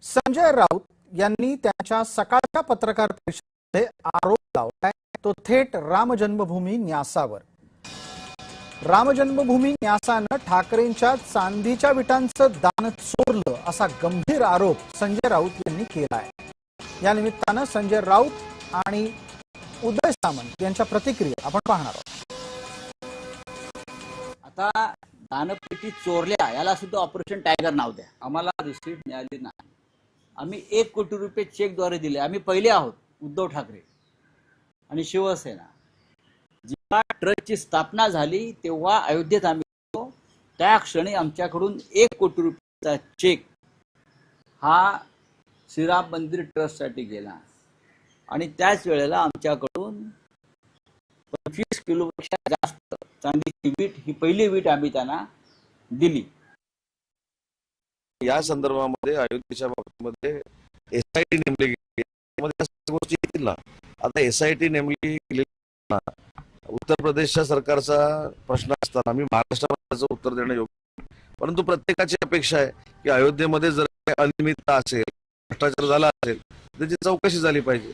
संजय राऊत यांनी त्यांच्या सकाळच्या पत्रकार परिषदेत आरोप लावलाय तो थेट राम जन्मभूमी न्यासावर। राम जन्मभूमी न्यासानं ठाकरेंच्या चांदीच्या विटांचं दान चोरलं असा गंभीर आरोप संजय राऊत यांनी केलाय। या निमित्तानं संजय राऊत आणि उदय सामंत यांच्या प्रतिक्रिया आपण पाहणार आहोत। आता दानपेटी चोरल्या याला सुद्धा ऑपरेशन टायगर नाव द्या। आम्हाला रिसीट मिळाली नाही। आम्ही 1 कोटी रुपये चेकद्वारे दिले। आम्ही पहिले आहोत उद्धव ठाकरे आणि शिवसेना। जेव्हा ट्रस्टची स्थापना झाली तेव्हा अयोध्येत आम्ही होतो, त्या क्षणी आमच्याकडून 1 कोटी रुपयाचा चेक हा श्रीराम मंदिर ट्रस्टसाठी गेला आणि त्याच वेळेला आमच्याकडून 25 किलोपेक्षा जास्त चांदीची वीट ही पहिली वीट आम्ही त्यांना दिली। या संदर्भामध्ये अयोध्येच्या बाबतीमध्ये एसआयटी नेमली गेली, गोष्टी येतील ना। आता एसआयटी नेमली गेली, उत्तर प्रदेशच्या सरकारचा प्रश्न असताना आम्ही महाराष्ट्राचं उत्तर देणं योग्य, परंतु प्रत्येकाची अपेक्षा आहे की अयोध्येमध्ये जर अनियमितता असेल, भ्रष्टाचार झाला असेल त्याची चौकशी झाली पाहिजे।